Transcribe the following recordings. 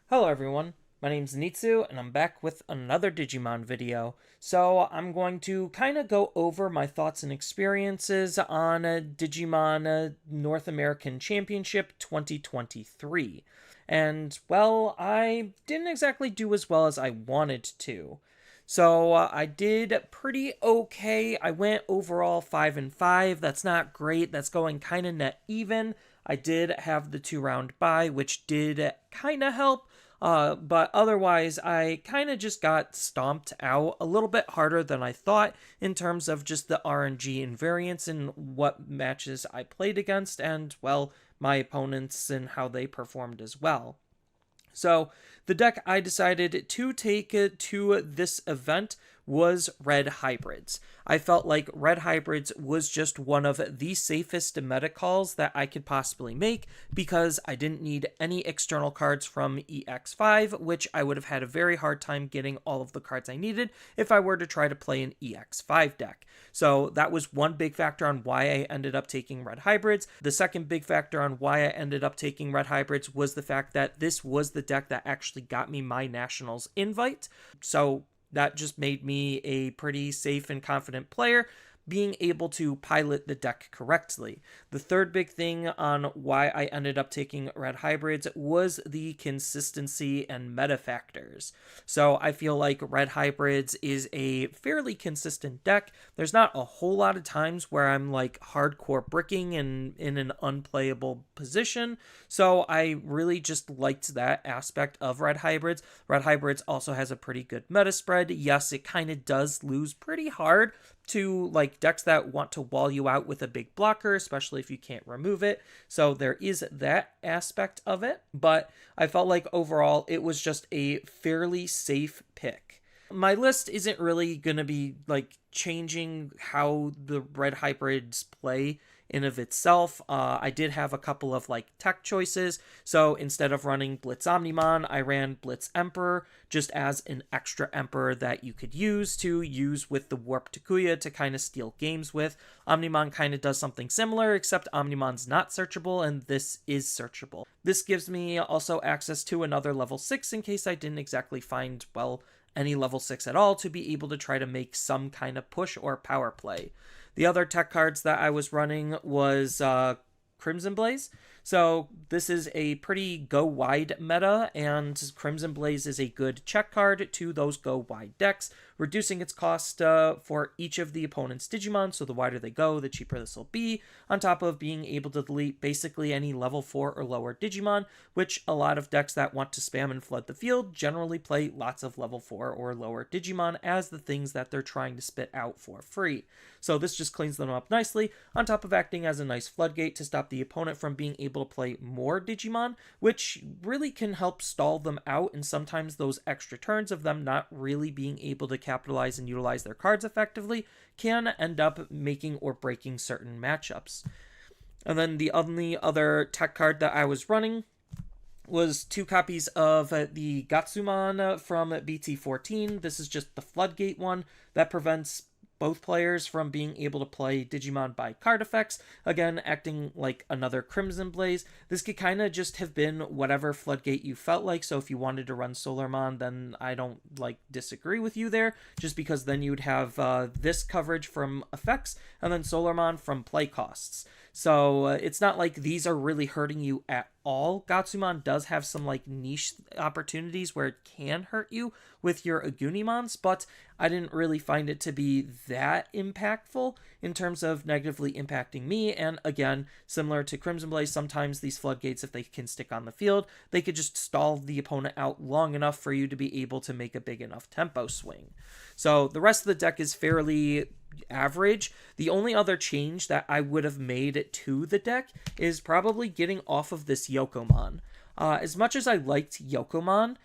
Hello everyone, my name's Nitsu and I'm back with another Digimon video. So I'm going to kind of go over my thoughts and experiences on Digimon North American Championship 2023. And well, I didn't exactly do as well as I wanted to. So I did pretty okay. I went overall 5 and 5. That's not great. That's going kind of net even. I did have the 2 round bye, which did kind of help. But otherwise, I kind of just got stomped out a little bit harder than I thought in terms of just the RNG invariance and what matches I played against, and, well, my opponents and how they performed as well. So, the deck I decided to take to this event was Red Hybrids. I felt like Red Hybrids was just one of the safest meta calls that I could possibly make because I didn't need any external cards from EX5, which I would have had a very hard time getting all of the cards I needed if I were to try to play an EX5 deck. So that was one big factor on why I ended up taking Red Hybrids. The second big factor on why I ended up taking Red Hybrids was the fact that this was the deck that actually got me my Nationals invite. So that just made me a pretty safe and confident player, being able to pilot the deck correctly. The third big thing on why I ended up taking Red Hybrids was the consistency and meta factors. So I feel like Red Hybrids is a fairly consistent deck. There's not a whole lot of times where I'm like hardcore bricking and in an unplayable position. So I really just liked that aspect of Red Hybrids. Red Hybrids also has a pretty good meta spread. Yes, it kind of does lose pretty hard to like decks that want to wall you out with a big blocker, especially if you can't remove it. So there is that aspect of it, but I felt like overall it was just a fairly safe pick. My list isn't really going to be like changing how the Red Hybrids play in of itself. I did have a couple of like tech choices. So instead of running Blitz Omnimon, I ran Blitz Emperor just as an extra Emperor that you could use with the Warp Takuya to kind of steal games with. Omnimon kind of does something similar, except Omnimon's not searchable and this is searchable. This gives me also access to another level 6 in case I didn't exactly find, well, any level 6 at all to be able to try to make some kind of push or power play. The other tech cards that I was running was Crimson Blaze. So this is a pretty go wide meta, and Crimson Blaze is a good check card to those go wide decks, reducing its cost for each of the opponent's Digimon. So the wider they go, the cheaper this will be, on top of being able to delete basically any level 4 or lower Digimon, which a lot of decks that want to spam and flood the field generally play lots of level 4 or lower Digimon as the things that they're trying to spit out for free. So this just cleans them up nicely, on top of acting as a nice floodgate to stop the opponent from being able to play more Digimon, which really can help stall them out, and sometimes those extra turns of them not really being able to capitalize and utilize their cards effectively can end up making or breaking certain matchups. And then the only other tech card that I was running was 2 copies of the Gatsumon from BT14. This is just the Floodgate one that prevents both players from being able to play Digimon by card effects, again acting like another Crimson Blaze. This could kind of just have been whatever Floodgate you felt like, so if you wanted to run Solarmon, then I don't like disagree with you there, just because then you'd have this coverage from effects and then Solarmon from play costs. So it's not like these are really hurting you at all. Gatsumon does have some like niche opportunities where it can hurt you with your Agunimons, but I didn't really find it to be that impactful in terms of negatively impacting me. And again, similar to Crimson Blaze, sometimes these floodgates, if they can stick on the field, they could just stall the opponent out long enough for you to be able to make a big enough tempo swing. So the rest of the deck is fairly average. The only other change that I would have made to the deck is probably getting off of this Yokomon. As much as I liked Yokomon,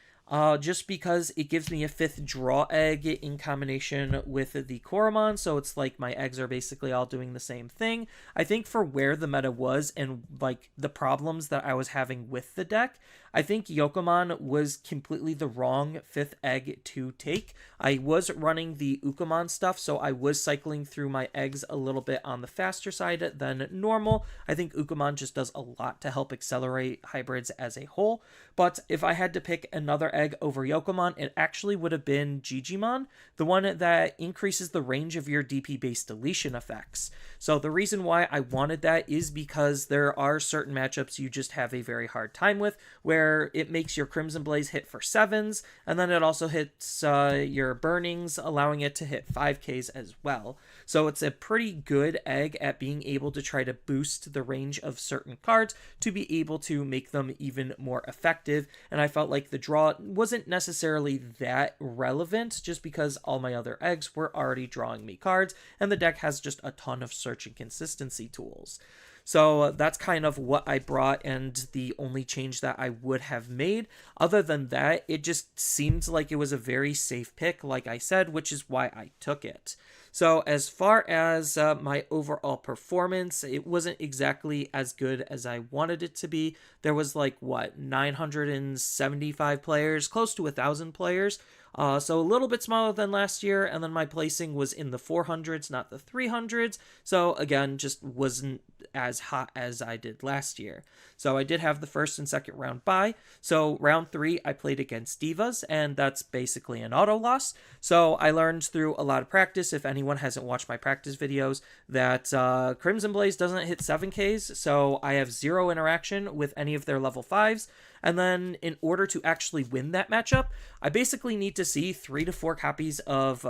just because it gives me a 5th draw egg in combination with the Koromon, so it's like my eggs are basically all doing the same thing. I think for where the meta was and like the problems that I was having with the deck, I think Yokomon was completely the wrong 5th egg to take. I was running the Ukomon stuff, so I was cycling through my eggs a little bit on the faster side than normal. I think Ukomon just does a lot to help accelerate hybrids as a whole, but if I had to pick another egg over Yokomon, it actually would have been Jijimon, the one that increases the range of your DP-based deletion effects. So the reason why I wanted that is because there are certain matchups you just have a very hard time with, where it makes your Crimson Blaze hit for 7s, and then it also hits your Burnings, allowing it to hit 5Ks as well. So it's a pretty good egg at being able to try to boost the range of certain cards to be able to make them even more effective, and I felt like the draw wasn't necessarily that relevant just because all my other eggs were already drawing me cards, and the deck has just a ton of search and consistency tools. So that's kind of what I brought and the only change that I would have made. Other than that, it just seemed like it was a very safe pick, like I said, which is why I took it. So as far as my overall performance, it wasn't exactly as good as I wanted it to be. There was 975 players, close to 1,000 players. So a little bit smaller than last year, and then my placing was in the 400s, not the 300s. So again, just wasn't as hot as I did last year. So I did have the first and second round bye. So round 3, I played against Divas, and that's basically an auto loss. So I learned through a lot of practice, if anyone hasn't watched my practice videos, that Crimson Blaze doesn't hit 7Ks, so I have 0 interaction with any of their level 5s. And then in order to actually win that matchup, I basically need to see 3 to 4 copies of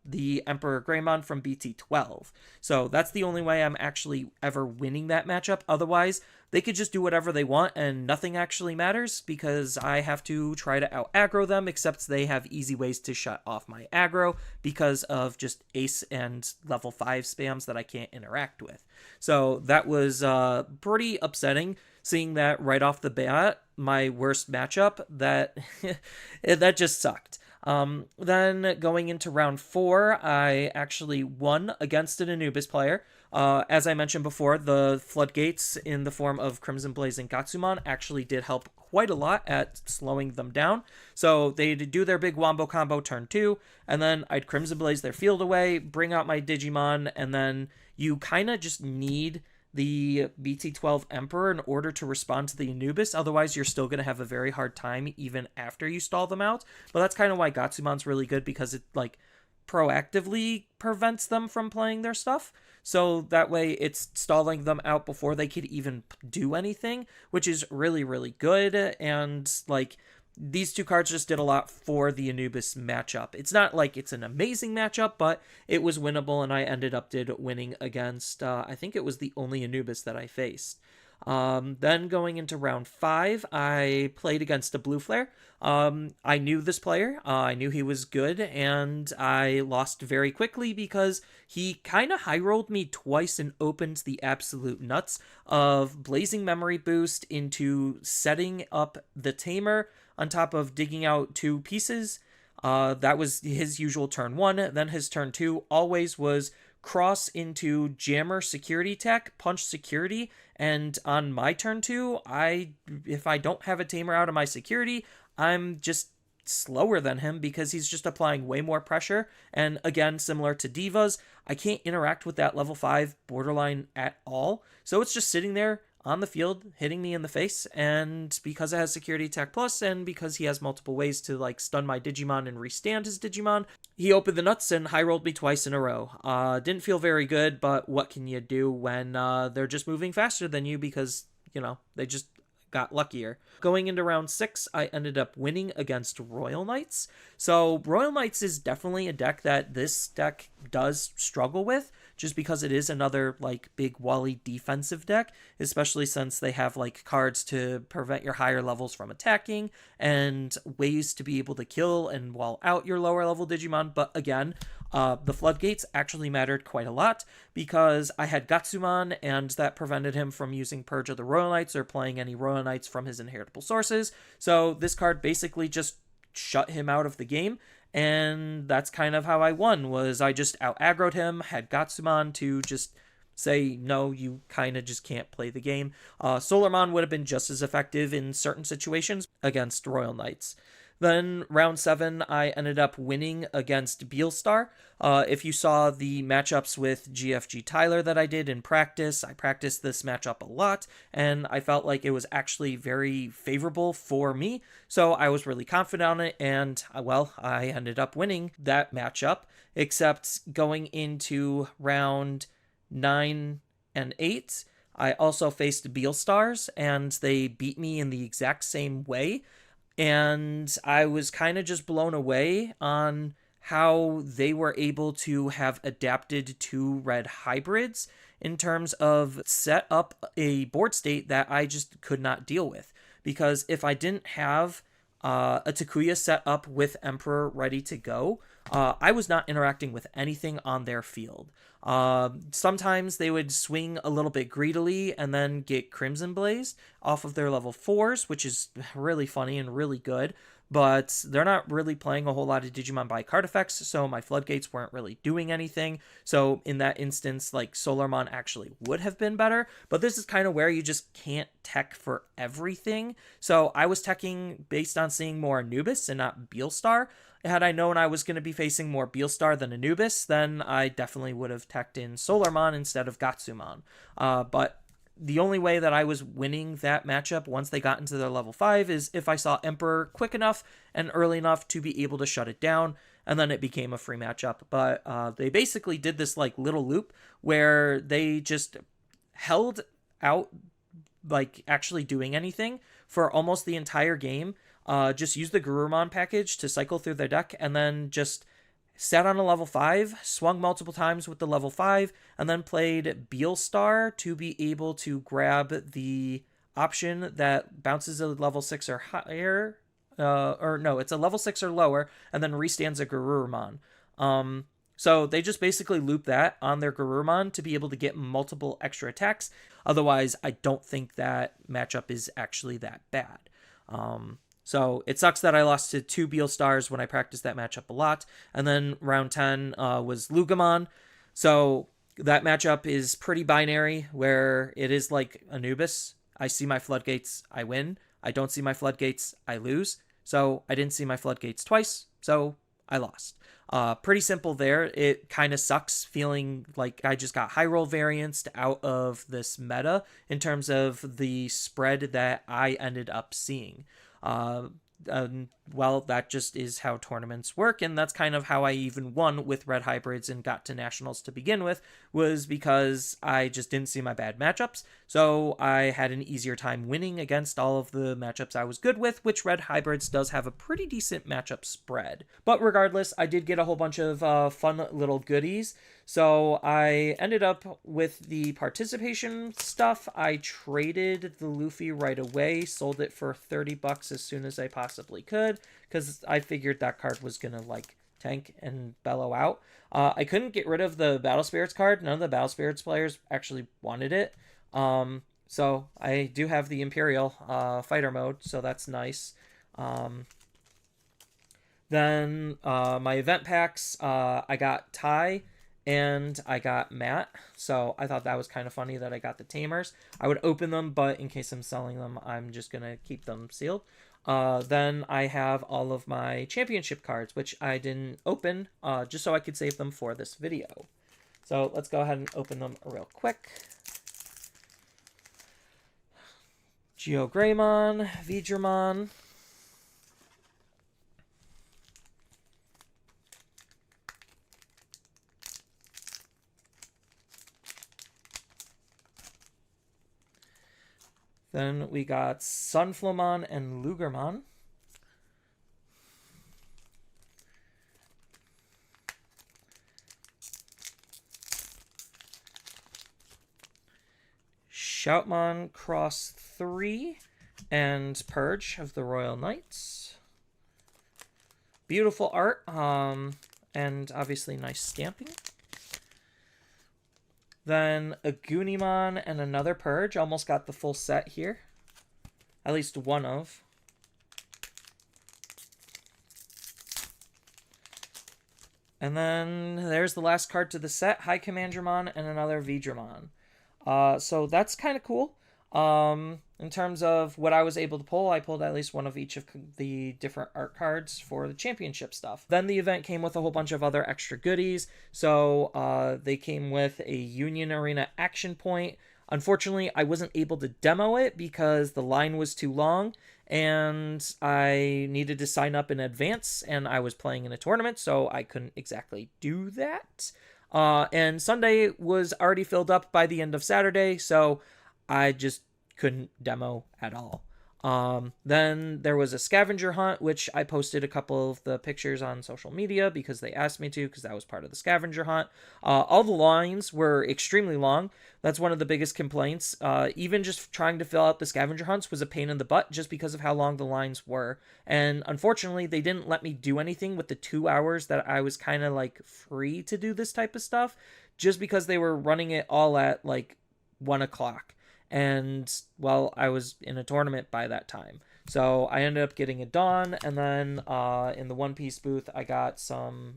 the Emperor Greymon from BT12. So that's the only way I'm actually ever winning that matchup. Otherwise, they could just do whatever they want and nothing actually matters because I have to try to out-aggro them, except they have easy ways to shut off my aggro because of just ace and level 5 spams that I can't interact with. So that was pretty upsetting, seeing that right off the bat, my worst matchup, that just sucked. Then going into round 4, I actually won against an Anubis player. As I mentioned before, the floodgates in the form of Crimson Blaze and Gatsumon actually did help quite a lot at slowing them down. So they'd do their big wombo combo turn 2, and then I'd Crimson Blaze their field away, bring out my Digimon, and then you kind of just need the BT12 Emperor in order to respond to the Anubis. Otherwise, you're still going to have a very hard time even after you stall them out. But that's kind of why Gatsumon's really good, because it proactively prevents them from playing their stuff. So that way it's stalling them out before they could even do anything, which is really, really good. And these two cards just did a lot for the Anubis matchup. It's not like it's an amazing matchup, but it was winnable, and I ended up winning against, I think it was the only Anubis that I faced. Then going into round 5, I played against a Blue Flare. I knew this player, I knew he was good, and I lost very quickly because he kind of high-rolled me twice and opened the absolute nuts of Blazing Memory Boost into setting up the Tamer on top of digging out 2 pieces. That was his usual turn 1. Then his turn 2 always was cross into Jammer Security Tech, Punch Security, and on my turn 2, if I don't have a Tamer out of my security, I'm just slower than him because he's just applying way more pressure. And again, similar to Divas, I can't interact with that level 5 borderline at all. So it's just sitting there on the field, hitting me in the face, and because it has Security Attack Plus, and because he has multiple ways to stun my Digimon and restand his Digimon, he opened the nuts and high-rolled me twice in a row. Didn't feel very good, but what can you do when they're just moving faster than you because, they just got luckier. Going into round 6, I ended up winning against Royal Knights. So Royal Knights is definitely a deck that this deck does struggle with, just because it is another big wally defensive deck, especially since they have cards to prevent your higher levels from attacking and ways to be able to kill and wall out your lower level Digimon. But again, the floodgates actually mattered quite a lot because I had Gatsumon, and that prevented him from using Purge of the Royal Knights or playing any Royal Knights from his inheritable sources. So this card basically just shut him out of the game. And that's kind of how I won, was I just out-aggroed him, had Gatsumon to just say, no, you kind of just can't play the game. Solarmon would have been just as effective in certain situations against Royal Knights. Then round 7, I ended up winning against Beelstar. If you saw the matchups with GFG Tyler that I did in practice, I practiced this matchup a lot, and I felt like it was actually very favorable for me. So I was really confident on it, and well, I ended up winning that matchup, except going into round 9 and 8, I also faced Beelstars, and they beat me in the exact same way. And I was kind of just blown away on how they were able to have adapted to red hybrids in terms of set up a board state that I just could not deal with. Because if I didn't have a Takuya set up with Emperor ready to go, I was not interacting with anything on their field. Sometimes they would swing a little bit greedily and then get Crimson Blaze off of their level 4s, which is really funny and really good. But they're not really playing a whole lot of Digimon by card effects, so my Floodgates weren't really doing anything. So in that instance, like, Solarmon actually would have been better, but this is kind of where you just can't tech for everything. So I was teching based on seeing more Anubis and not Beelstar. Had I known I was going to be facing more Beelstar than Anubis, then I definitely would have teched in Solarmon instead of Gatsumon. But the only way that I was winning that matchup once they got into their level 5 is if I saw Emperor quick enough and early enough to be able to shut it down, and then it became a free matchup. But they basically did this like little loop where they just held out like actually doing anything for almost the entire game. Just used the Garurumon package to cycle through their deck, and then just sat on a level 5, swung multiple times with the level 5, and then played Beelstar to be able to grab the option that bounces a level 6 or higher. Or no, it's a level 6 or lower, and then restands a Garurumon. So they just basically loop that on their Garurumon to be able to get multiple extra attacks. Otherwise, I don't think that matchup is actually that bad. So it sucks that I lost to 2 Beelstars when I practiced that matchup a lot. And then round 10 was Lugamon. So that matchup is pretty binary, where it is like Anubis. I see my Floodgates, I win. I don't see my Floodgates, I lose. So I didn't see my Floodgates twice, so I lost. Pretty simple there. It kind of sucks feeling like I just got high roll varianced out of this meta in terms of the spread that I ended up seeing. Well, that just is how tournaments work, and that's kind of how I even won with red hybrids and got to nationals to begin with, was because I just didn't see my bad matchups, so I had an easier time winning against all of the matchups I was good with, which red hybrids does have a pretty decent matchup spread. But regardless, I did get a whole bunch of fun little goodies. So I ended up with the participation stuff. I traded the Luffy right away, sold it for $30 as soon as I possibly could, because I figured that card was gonna like tank and bellow out. I couldn't get rid of the Battle Spirits card. None of the Battle Spirits players actually wanted it. So I do have the Imperial fighter mode, so that's nice. Then my event packs, I got Tai and I got Matt, so I thought that was kind of funny that I got the Tamers. I would open them, but in case I'm selling them, I'm just going to keep them sealed. Then I have all of my championship cards, which I didn't open, just so I could save them for this video. So let's go ahead and open them real quick. Geogreymon, Veedramon, then we got Sunflowmon and Lugermon. Shoutmon Cross 3 and Purge of the Royal Knights. Beautiful art, and obviously nice stamping. Then a Goonimon and another Purge. Almost got the full set here. At least one of. And then there's the last card to the set, High Commandramon and another Veedramon. So that's kind of cool. In terms of what I was able to pull, I pulled at least one of each of the different art cards for the championship stuff. Then the event came with a whole bunch of other extra goodies. So they came with a Union Arena action point. Unfortunately, I wasn't able to demo it because the line was too long and I needed to sign up in advance and I was playing in a tournament, so I couldn't exactly do that. And Sunday was already filled up by the end of Saturday, so I just couldn't demo at all. Then there was a scavenger hunt, which I posted a couple of the pictures on social media because they asked me to, because that was part of the scavenger hunt. All the lines were extremely long. That's one of the biggest complaints. Even just trying to fill out the scavenger hunts was a pain in the butt just because of how long the lines were. And unfortunately, they didn't let me do anything with the 2 hours that I was kind of like free to do this type of stuff, just because they were running it all at like 1 o'clock. And well, I was in a tournament by that time, so I ended up getting a Dawn, and then in the One Piece booth I got some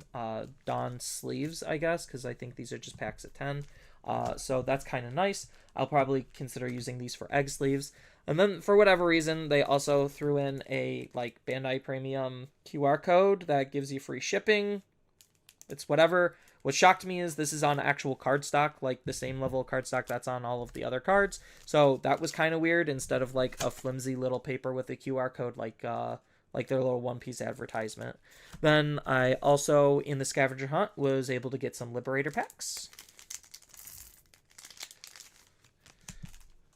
Dawn sleeves, I guess, because I think these are just packs of 10. So that's kind of nice. I'll probably consider using these for egg sleeves. And then for whatever reason, they also threw in a like Bandai Premium QR code that gives you free shipping. It's whatever. What shocked me is this is on actual cardstock, like the same level of cardstock that's on all of the other cards. So that was kind of weird, instead of like a flimsy little paper with a QR code like their little One Piece advertisement. Then I also, in the scavenger hunt, was able to get some Liberator packs.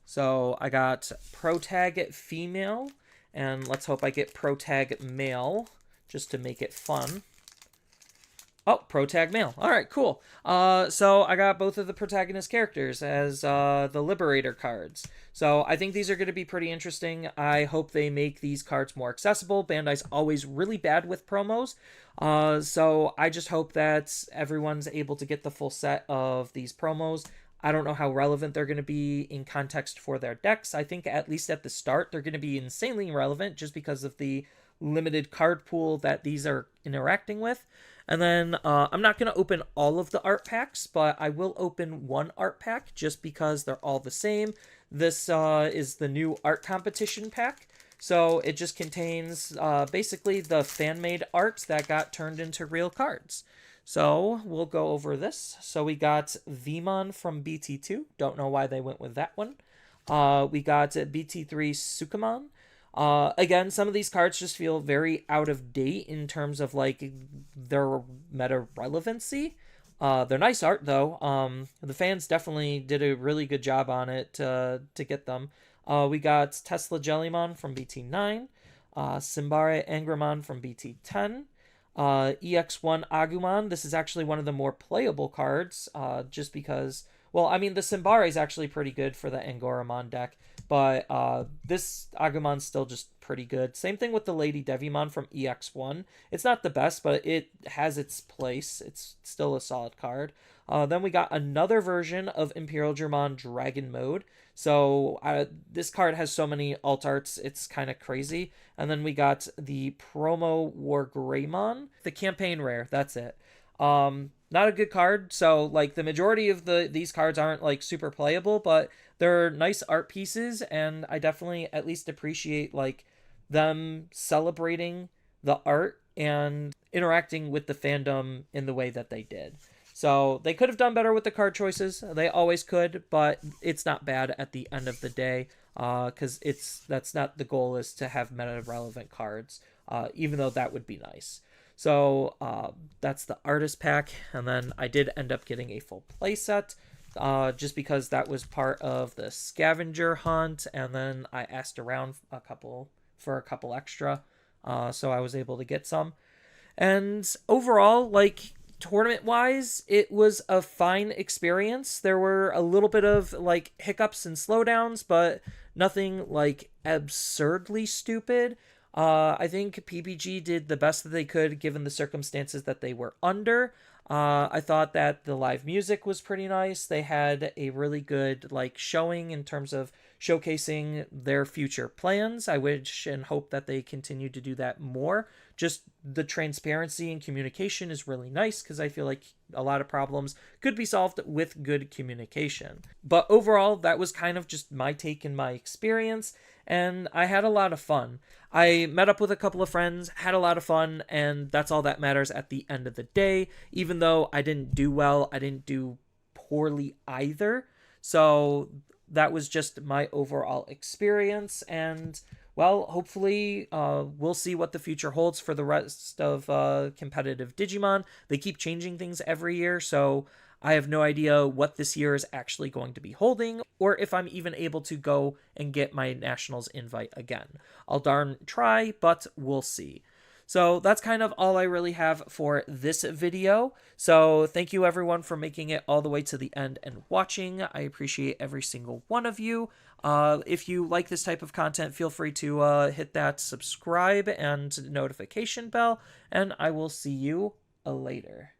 So I got Protag female, and let's hope I get Protag male, just to make it fun. Oh, Protag male. All right, cool. So I got both of the protagonist characters as the Liberator cards. So I think these are going to be pretty interesting. I hope they make these cards more accessible. Bandai's always really bad with promos. So I just hope that everyone's able to get the full set of these promos. I don't know how relevant they're going to be in context for their decks. I think at least at the start, they're going to be insanely relevant just because of the limited card pool that these are interacting with. And then I'm not going to open all of the art packs, but I will open one art pack just because they're all the same. This is the new art competition pack. So it just contains basically the fan-made art that got turned into real cards. So we'll go over this. So we got Veemon from BT2. Don't know why they went with that one. We got BT3 Sukamon. Again, some of these cards just feel very out of date in terms of like their meta relevancy. They're nice art though. The fans definitely did a really good job on it to get them. We got Tesla Jellymon from BT9, Simbare Angramon from BT10, EX1 Agumon. This is actually one of the more playable cards, just because, well, I mean, the Simbare is actually pretty good for the Angoramon deck, but this Agumon's still just pretty good. Same thing with the Lady Devimon from EX1. It's not the best, but it has its place. It's still a solid card. Then we got another version of Imperial Dramon Dragon Mode. So this card has so many alt arts, it's kind of crazy. And then we got the Promo War Greymon, the campaign rare. That's it. Not a good card. So like the majority of these cards aren't like super playable, but they're nice art pieces, and I definitely at least appreciate like them celebrating the art and interacting with the fandom in the way that they did. So they could have done better with the card choices. They always could, but it's not bad at the end of the day, because that's not the goal, is to have meta relevant cards, even though that would be nice. So that's the artist pack, and then I did end up getting a full playset, just because that was part of the scavenger hunt, and then I asked around for a couple extra, so I was able to get some. And overall, like, tournament-wise, it was a fine experience. There were a little bit of, like, hiccups and slowdowns, but nothing, like, absurdly stupid. I think PPG did the best that they could given the circumstances that they were under. I thought that the live music was pretty nice. They had a really good, like, showing in terms of showcasing their future plans. I wish and hope that they continue to do that more. Just the transparency and communication is really nice because I feel like a lot of problems could be solved with good communication. But overall, that was kind of just my take and my experience, and I had a lot of fun. I met up with a couple of friends, had a lot of fun, and that's all that matters at the end of the day. Even though I didn't do well, I didn't do poorly either. So that was just my overall experience, and well, hopefully we'll see what the future holds for the rest of competitive Digimon. They keep changing things every year, so I have no idea what this year is actually going to be holding, or if I'm even able to go and get my Nationals invite again. I'll darn try, but we'll see. So that's kind of all I really have for this video. So thank you everyone for making it all the way to the end and watching. I appreciate every single one of you. If you like this type of content, feel free to hit that subscribe and notification bell, and I will see you later.